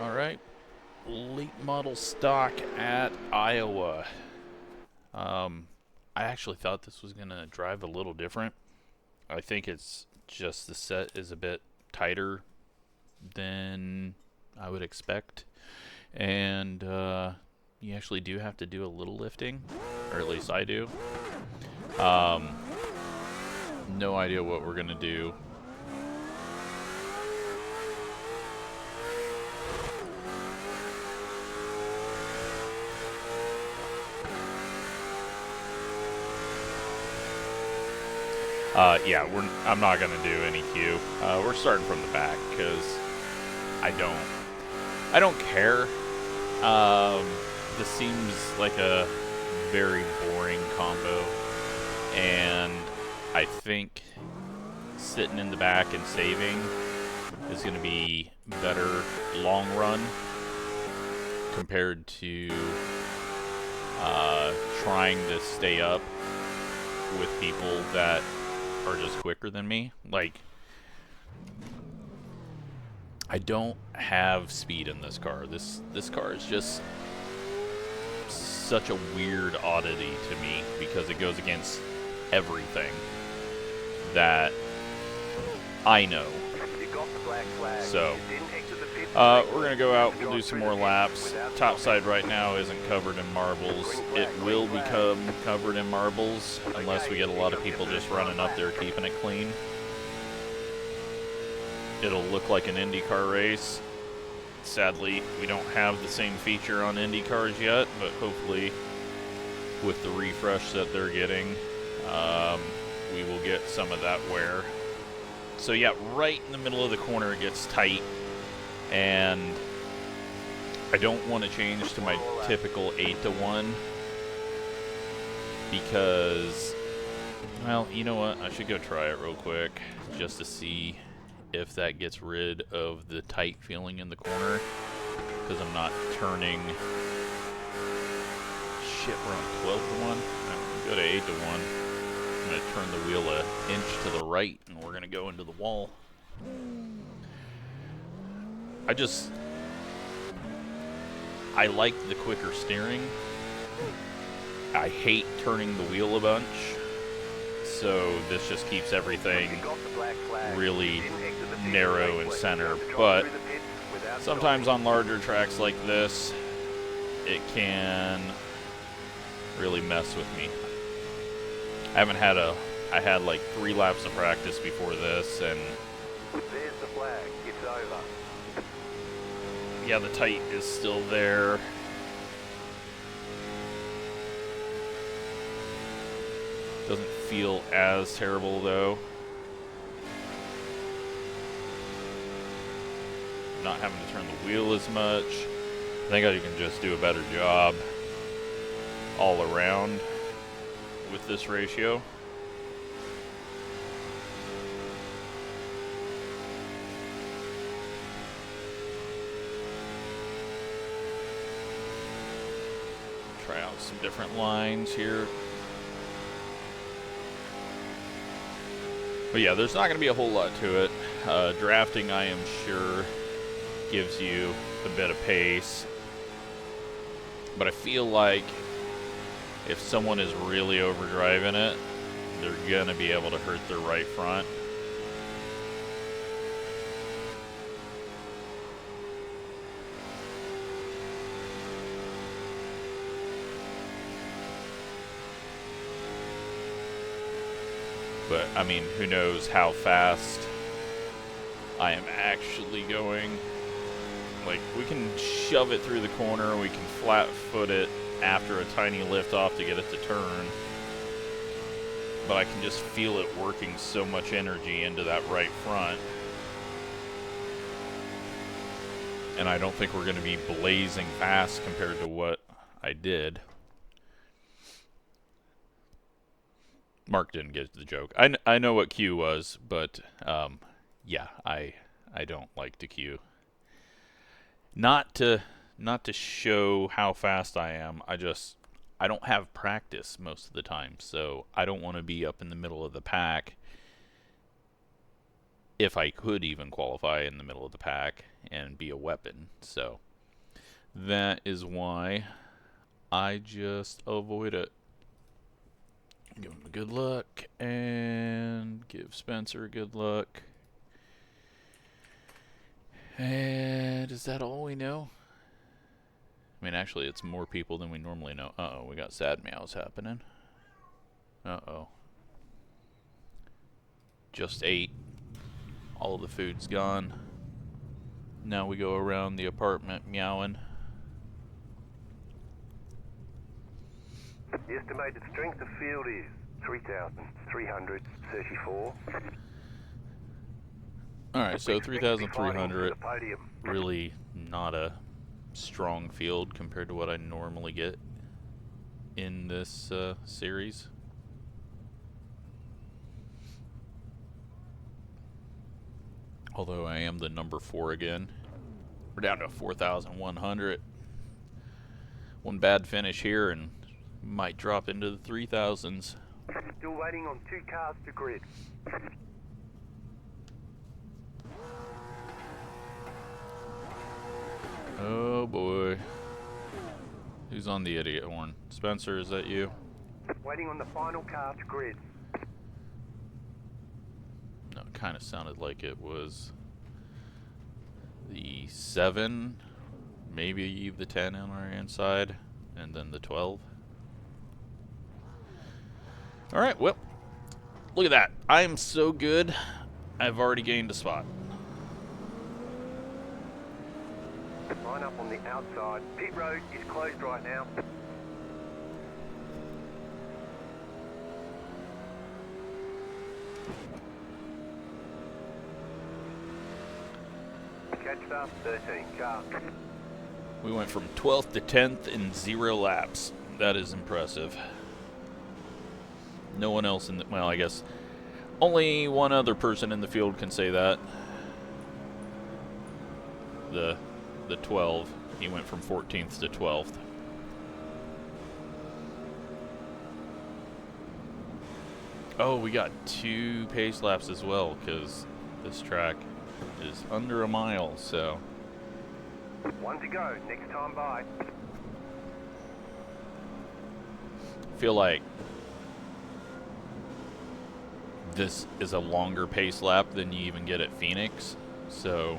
Alright, late model stock at Iowa. I actually thought this was going to drive a little different. I think it's just the set is a bit tighter than I would expect. And you actually do have to do a little lifting, or at least I do. No idea what we're going to do. Yeah, I'm not gonna do any Q. We're starting from the back because I don't care. This seems like a very boring combo, and I think sitting in the back and saving is gonna be better long run compared to trying to stay up with people that are just quicker than me. Like, I don't have speed in this car. This car is just such a weird oddity to me because it goes against everything that I know. So we're gonna go out, we'll do some more laps. Topside right now isn't covered in marbles. It will become covered in marbles unless we get a lot of people just running up there keeping it clean. It'll look like an IndyCar race. Sadly, we don't have the same feature on Indy cars yet, but hopefully with the refresh that they're getting, we will get some of that wear. So yeah, right in the middle of the corner it gets tight, and I don't want to change to my typical 8-to-1 because, well, you know what, I should go try it real quick just to see if that gets rid of the tight feeling in the corner, because I'm not turning. Shit, we're on 12-to-1. Go to 8-to-1. I'm going to turn the wheel an inch to the right, and we're going to go into the wall. I like the quicker steering. I hate turning the wheel a bunch, so this just keeps everything really narrow and center. But sometimes on larger tracks like this, it can really mess with me. I had like 3 laps of practice before this, and there's the flag. It's over. Yeah, the tight is still there. Doesn't feel as terrible though. Not having to turn the wheel as much. I think I can just do a better job all around with this ratio. Try out some different lines here. But yeah, there's not going to be a whole lot to it. Drafting, I am sure, gives you a bit of pace. But I feel like if someone is really overdriving it, they're going to be able to hurt their right front. But, I mean, who knows how fast I am actually going. Like, we can shove it through the corner, we can flat foot it after a tiny lift off to get it to turn. But I can just feel it working so much energy into that right front. And I don't think we're going to be blazing fast compared to what I did. Mark didn't get the joke. I know what Q was, but yeah, I don't like to Q. Not to show how fast I am. I don't have practice most of the time, so I don't want to be up in the middle of the pack if I could even qualify in the middle of the pack and be a weapon. So that is why I just avoid it. Give him a good luck and give Spencer good luck. And is that all we know? I mean, actually, it's more people than we normally know. Uh-oh, we got sad meows happening. Uh-oh. Just ate. All of the food's gone. Now we go around the apartment meowing. The estimated strength of field is 3,334. Alright, so 3,300. Really not a strong field compared to what I normally get in this series. Although I am the number 4 again. We're down to 4,100. One bad finish here and might drop into the 3,000s. Still waiting on 2 cars to grid. Oh boy. Who's on the idiot horn? Spencer, is that you? Waiting on the final car to grid. No, it kind of sounded like it was the 7, maybe the 10 on our inside, and then the 12. Alright, well, look at that. I am so good, I've already gained a spot. Line up on the outside. Pit road is closed right now. Catch up, 13 car. We went from 12th to 10th in 0 laps. That is impressive. No one else in the... Well, I guess only one other person in the field can say that. The 12. He went from 14th to 12th. Oh, we got 2 pace laps as well, because this track is under a mile, so... 1 to go, next time by. I feel like this is a longer pace lap than you even get at Phoenix, so...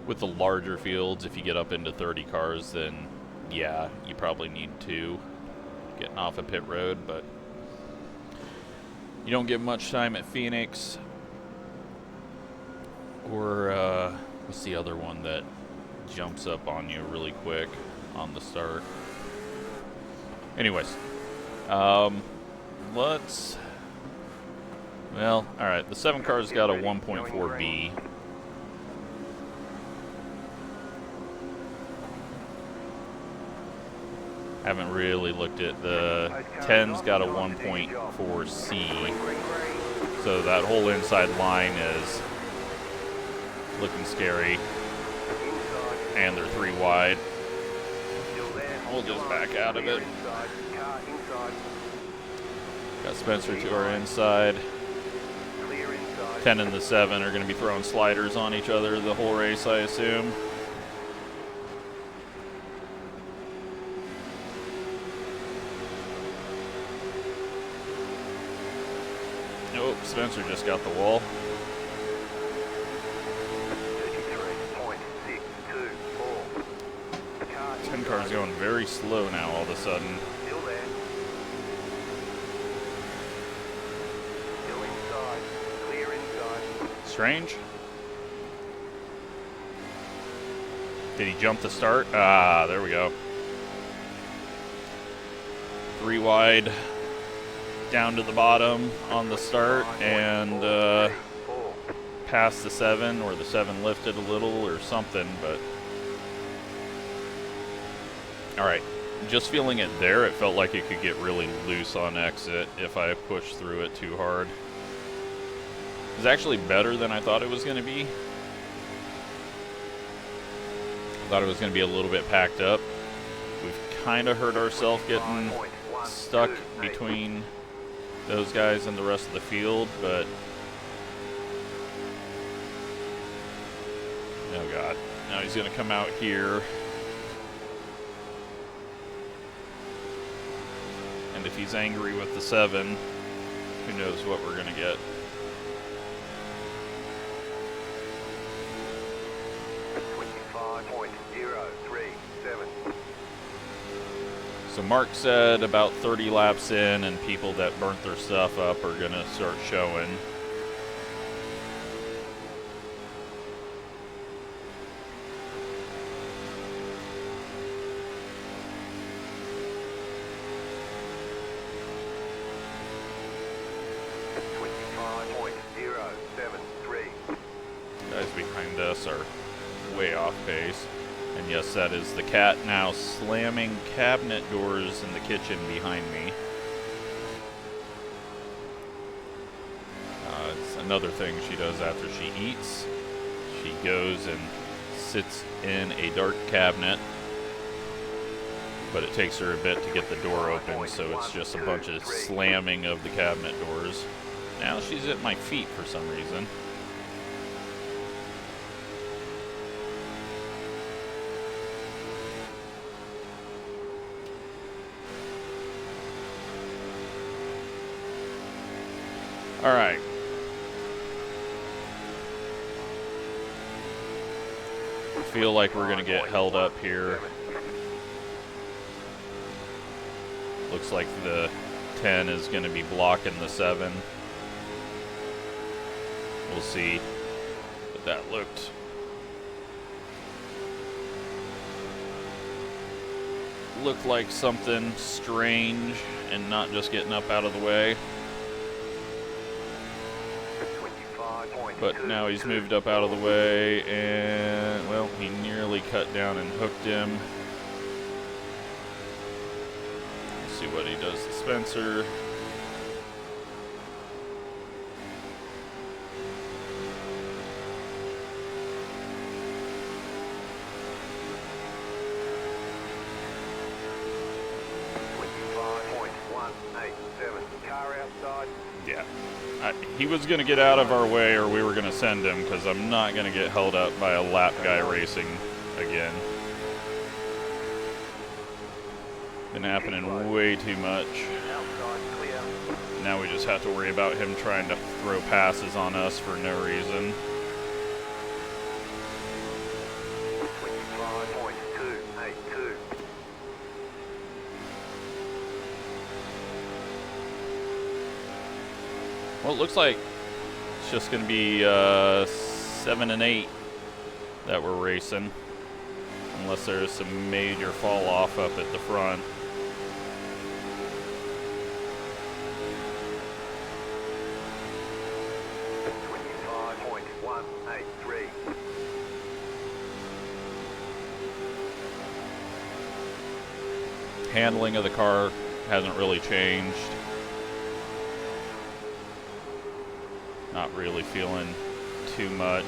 With the larger fields, if you get up into 30 cars, then yeah, you probably need 2 getting off a pit road, but you don't get much time at Phoenix. Or, what's the other one that jumps up on you really quick on the start? Anyways, let's... Well, alright, the 7 car's got a 1.4B. Haven't really looked at the 10's got a 1.4C, so that whole inside line is looking scary, and they're 3 wide. We'll just back out of it. Got Spencer to our inside. 10 and the 7 are going to be throwing sliders on each other the whole race, I assume. Oh, Spencer just got the wall. 10 car's going very slow now all of a sudden. Still there. Still inside. Clear inside. Strange. Did he jump the start? Ah, there we go. 3 wide. Down to the bottom on the start and past the 7, or the 7 lifted a little or something, but alright, just feeling it there, it felt like it could get really loose on exit if I pushed through it too hard. It was actually better than I thought it was going to be. I thought it was going to be a little bit packed up. We've kind of hurt ourselves getting stuck between those guys and the rest of the field, but oh god, now he's gonna come out here, and if he's angry with the 7, who knows what we're gonna get. So Mark said about 30 laps in and people that burnt their stuff up are gonna start showing. Guys behind us are way off pace. And yes, that is the cat now slamming cabinet doors in the kitchen behind me. It's another thing she does after she eats. She goes and sits in a dark cabinet, but it takes her a bit to get the door open, so it's just a bunch of slamming of the cabinet doors. Now she's at my feet for some reason. All right. I feel like we're gonna get held up here. Looks like the 10 is gonna be blocking the 7. We'll see. But that looked like something strange and not just getting up out of the way. But now he's moved up out of the way, and, well, he nearly cut down and hooked him. Let's see what he does to Spencer. Yeah. He was going to get out of our way or we were going to send him, because I'm not going to get held up by a lap guy racing again. Been happening way too much. Now we just have to worry about him trying to throw passes on us for no reason. Well, it looks like it's just going to be 7 and 8 that we're racing, unless there's some major fall off up at the front. Handling of the car hasn't really changed. Not really feeling too much.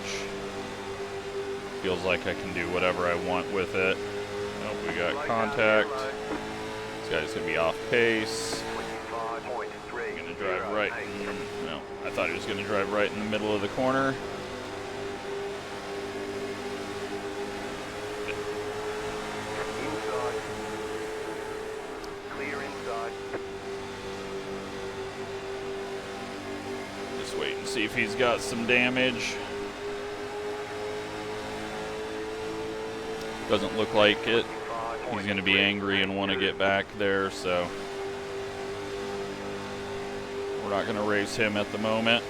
Feels like I can do whatever I want with it. Oh, we got contact. This guy's gonna be off pace. Gonna drive right in, no, I thought he was gonna drive right in the middle of the corner. Wait and see if he's got some damage. Doesn't look like it. He's going to be angry and want to get back there, so we're not going to race him at the moment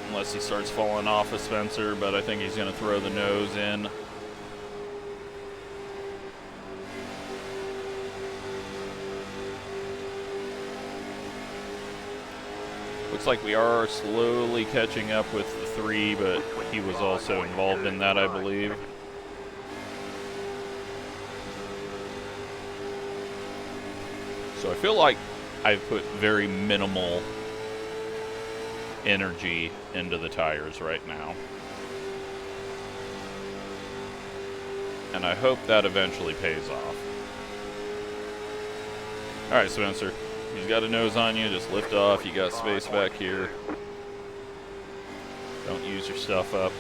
unless he starts falling off of Spencer, but I think he's going to throw the nose in. Looks like we are slowly catching up with the 3, but he was also involved in that, I believe. So I feel like I've put very minimal energy into the tires right now. And I hope that eventually pays off. Alright, Spencer. If he's got a nose on you, just lift off. You got space back here. Don't use your stuff up.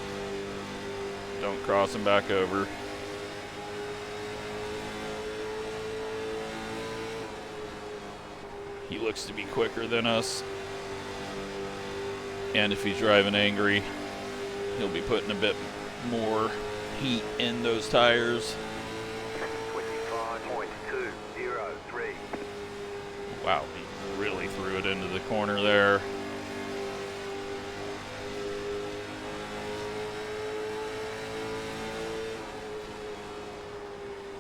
Don't cross him back over. He looks to be quicker than us. And if he's driving angry, he'll be putting a bit more heat in those tires. 25.203. Wow, he really threw it into the corner there.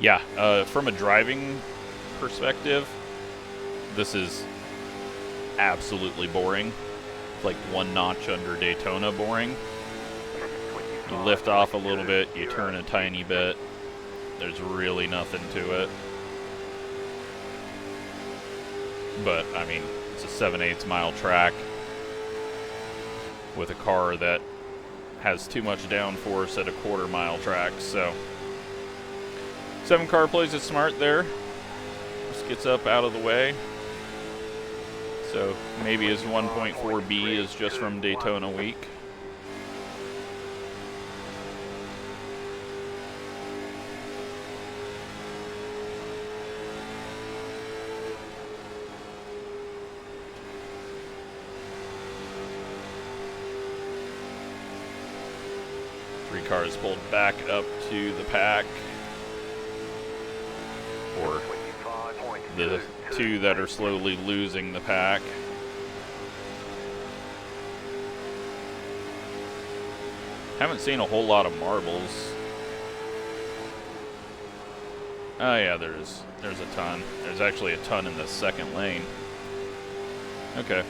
Yeah, from a driving perspective, this is absolutely boring. It's like one notch under Daytona boring. You lift off a little bit, you turn a tiny bit. There's really nothing to it. But, I mean, it's a 7/8 mile track with a car that has too much downforce at a quarter-mile track, so 7-car plays it smart there. Just gets up out of the way. So maybe his 1.4B is just from Daytona week. Three cars pulled back up to the pack. Or the two that are slowly losing the pack. Haven't seen a whole lot of marbles. Oh yeah, there's a ton. There's actually a ton in the second lane. Okay.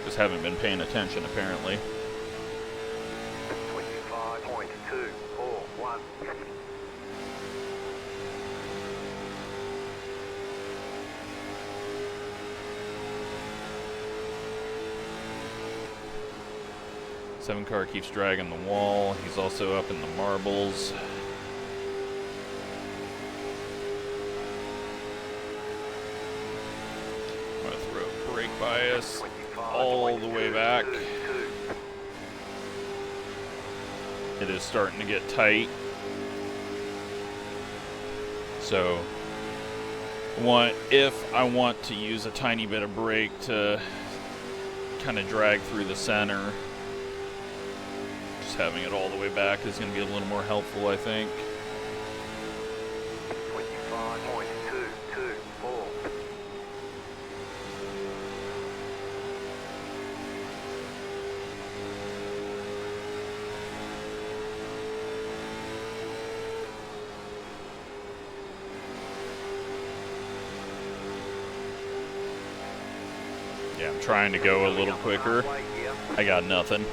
Just haven't been paying attention apparently. 25.241. Seven car keeps dragging the wall. He's also up in the marbles. I'm gonna throw brake bias all the way back. It is starting to get tight. So, if I want to use a tiny bit of brake to kind of drag through the center, having it all the way back is going to be a little more helpful, I think. 25.224. Yeah, I'm trying to go a little quicker. I got nothing.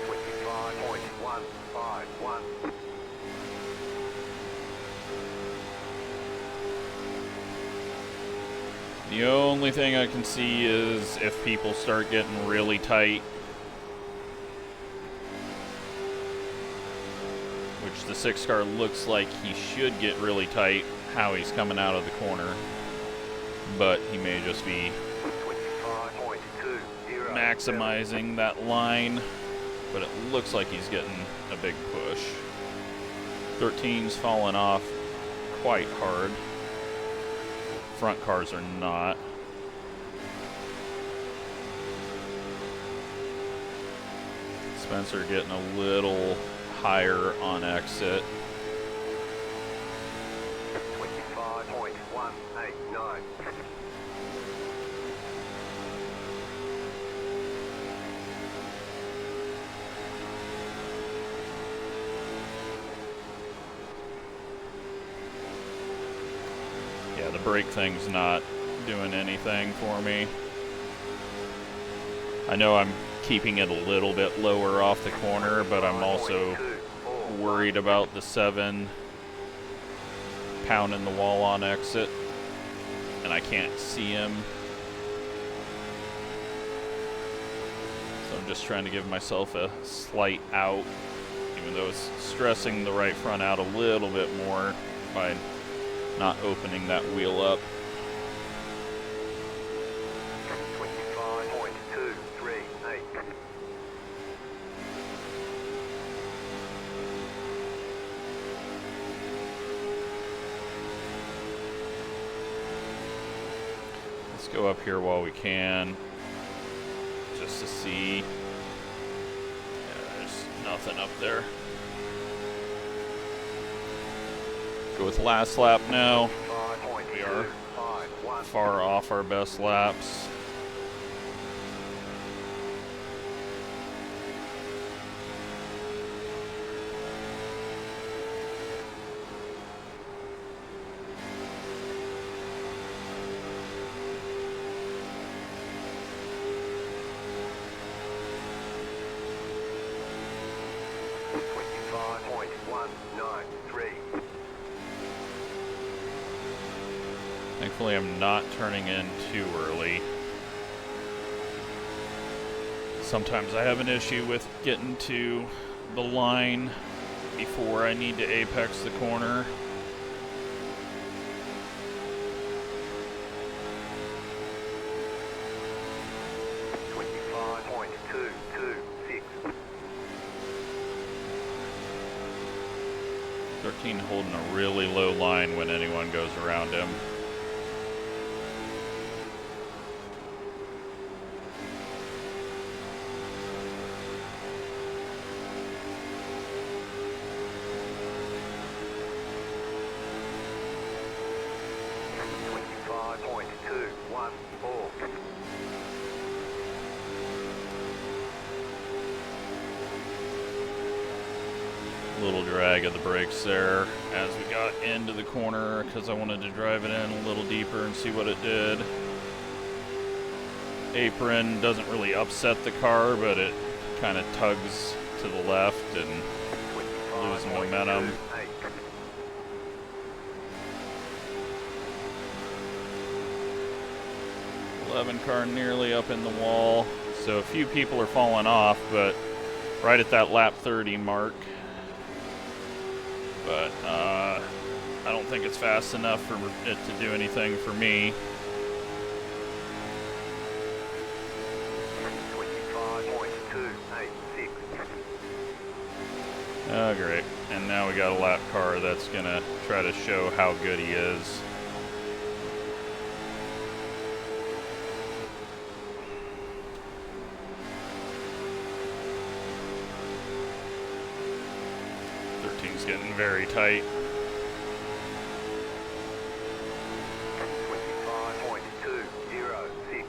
25.151. The only thing I can see is if people start getting really tight, which the 6-car looks like he should get really tight how he's coming out of the corner, but he may just be maximizing that line, but it looks like he's getting a big push. 13's falling off quite hard. Front cars are not. Spencer getting a little higher on exit. 25.189. Yeah, the brake thing's not doing anything for me. I know I'm keeping it a little bit lower off the corner, but I'm also worried about the 7 pounding the wall on exit, and I can't see him. So I'm just trying to give myself a slight out, even though it's stressing the right front out a little bit more by not opening that wheel up. 25.238. Let's go up here while we can, just to see. Yeah, there's nothing up there. Go with last lap now. We are far off our best laps. Thankfully, I'm not turning in too early. Sometimes I have an issue with getting to the line before I need to apex the corner. Holding a really low line when anyone goes around him. Little drag of the brakes there as we got into the corner because I wanted to drive it in a little deeper and see what it did. Apron doesn't really upset the car, but it kind of tugs to the left and loses momentum. Car nearly up in the wall, so a few people are falling off, but right at that lap 30 mark. But I don't think it's fast enough for it to do anything for me. 25.286. Oh, great. And now we got a lap car that's going to try to show how good he is. Getting very tight. 25.206.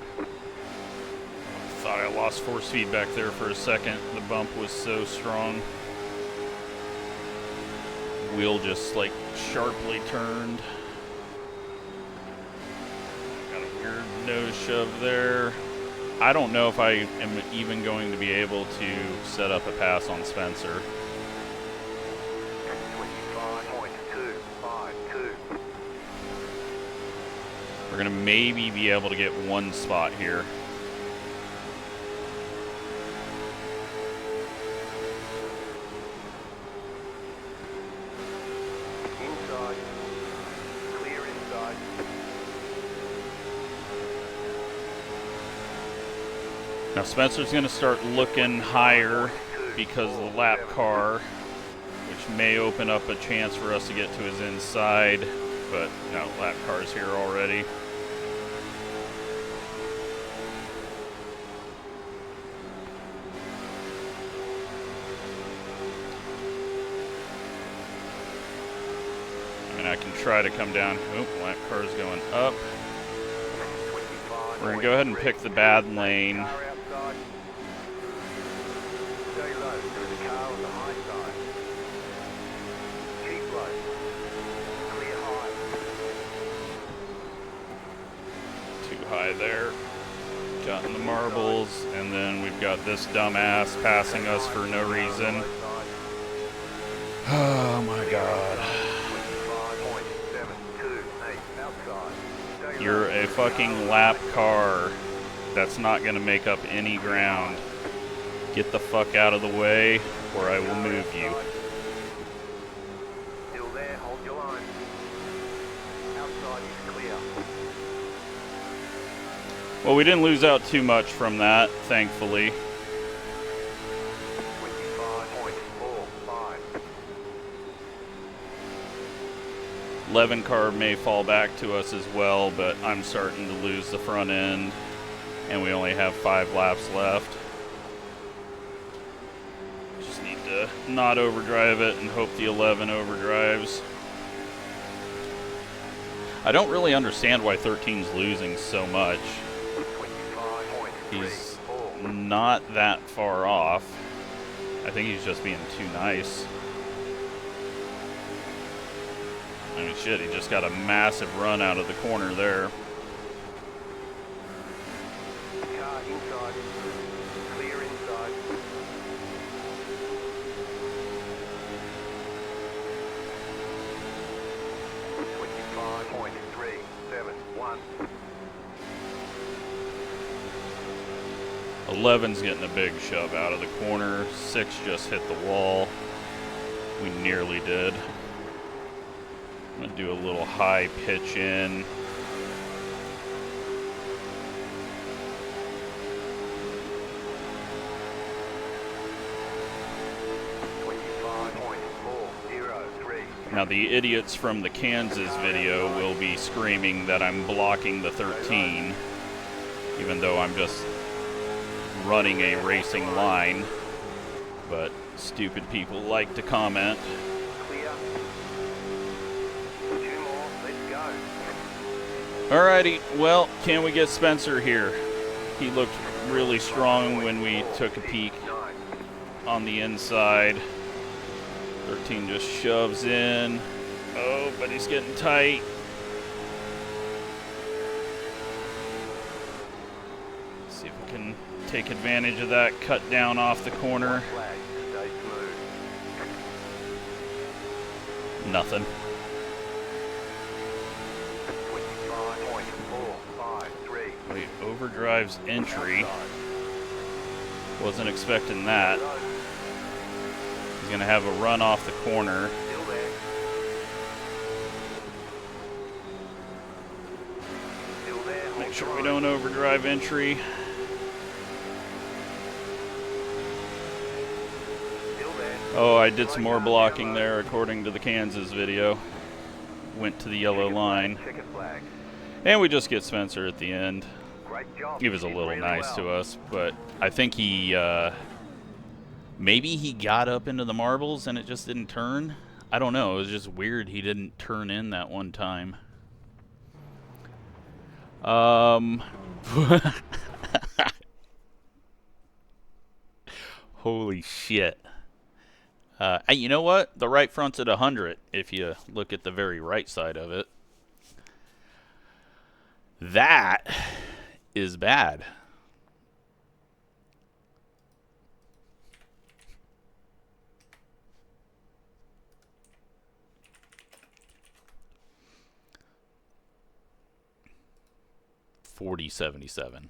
Thought I lost force feedback there for a second. The bump was so strong. Wheel just like sharply turned. Got a weird nose shove there. I don't know if I am even going to be able to set up a pass on Spencer. We're going to maybe be able to get one spot here. Inside. Clear inside. Now Spencer's going to start looking higher because of the lap car, which may open up a chance for us to get to his inside, but no, lap car's here already. I can try to come down. Oh, lap car's going up. We're going to go ahead and pick the bad lane. Too high there. Got in the marbles, and then we've got this dumbass passing us for no reason. Oh my god. You're a fucking lap car that's not going to make up any ground. Get the fuck out of the way, or I will move you. Still there, hold your line. Well, we didn't lose out too much from that, thankfully. 25.45. 11 car may fall back to us as well, but I'm starting to lose the front end, and we only have 5 laps left. Just need to not overdrive it and hope the 11 overdrives. I don't really understand why 13's losing so much. He's not that far off. I think he's just being too nice. I mean, shit, he just got a massive run out of the corner there. Car inside. Clear inside. .371. 11's getting a big shove out of the corner. 6 just hit the wall. We nearly did. I'm gonna do a little high pitch in. Now the idiots from the Kansas video will be screaming that I'm blocking the 13, even though I'm just running a racing line, but stupid people like to comment. Alrighty, well, can we get Spencer here? He looked really strong when we took a peek on the inside. 13 just shoves in. Oh, but he's getting tight. Let's see if we can take advantage of that cut down off the corner. Nothing. Wait, overdrives entry. Wasn't expecting that. He's gonna have a run off the corner. Make sure we don't overdrive entry. Oh, I did some more blocking there according to the Kansas video. Went to the yellow line. And we just get Spencer at the end. He was a little nice to us, but I think he, maybe he got up into the marbles and it just didn't turn. I don't know, it was just weird he didn't turn in that one time. Holy shit. You know what? The right front's at 100 if you look at the very right side of it. That is bad. $40.77.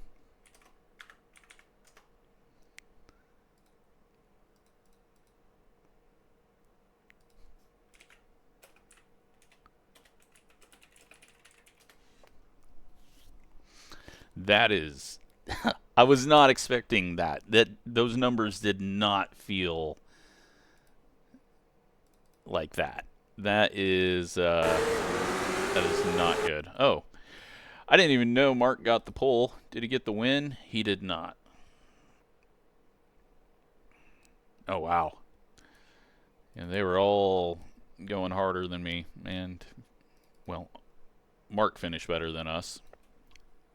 That is, I was not expecting that. Those numbers did not feel like that. That is not good. Oh, I didn't even know Mark got the pole. Did he get the win? He did not. Oh wow. And they were all going harder than me, and well, Mark finished better than us.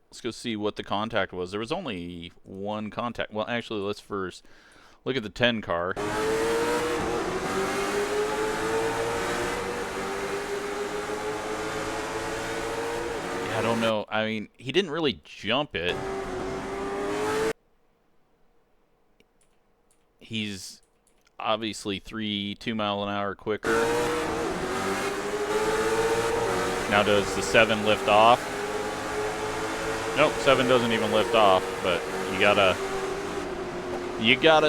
Let's go see what the contact was. There was only one contact. Well, actually, let's first look at the 10 car. Yeah, I don't know. I mean, he didn't really jump it. He's obviously 2 mile an hour quicker. Now does the 7 lift off? Nope, 7 doesn't even lift off, but you gotta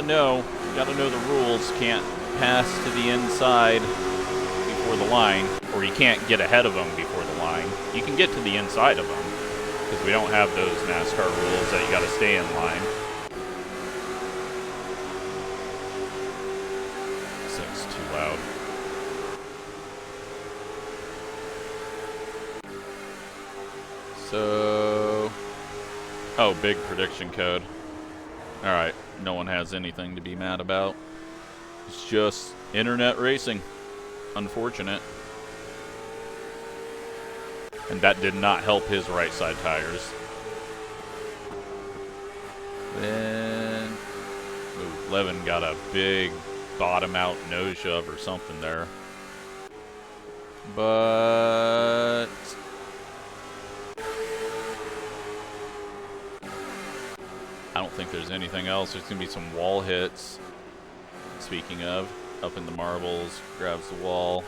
know the rules. Can't pass to the inside before the line, or you can't get ahead of them before the line. You can get to the inside of them, because we don't have those NASCAR rules that you got to stay in line. This thing's too loud. So, oh, big prediction code. Alright, no one has anything to be mad about. It's just internet racing. Unfortunate. And that did not help his right side tires. Then, ooh, Levin got a big bottom out nose shove or something there. But I don't think there's anything else. There's going to be some wall hits. Speaking of, up in the marbles, grabs the wall.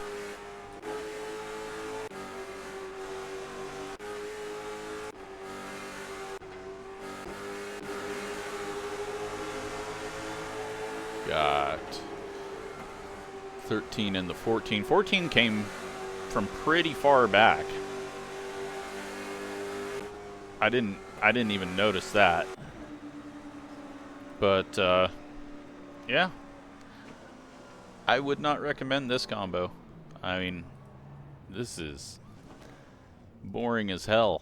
Got 13 in the 14. 14 came from pretty far back. I didn't even notice that. But yeah. I would not recommend this combo. I mean, this is boring as hell.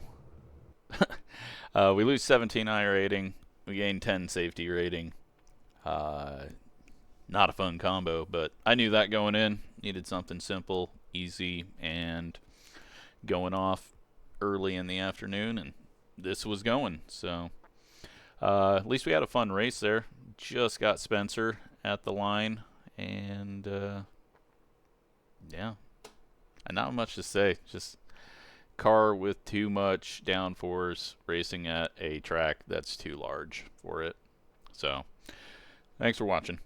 We lose 17 I rating. We gain 10 safety rating. Not a fun combo, but I knew that going in. Needed something simple, easy, and going off early in the afternoon, and this was going. So at least we had a fun race there. Just got Spencer at the line, and yeah, and not much to say. Just car with too much downforce racing at a track that's too large for it. So thanks for watching.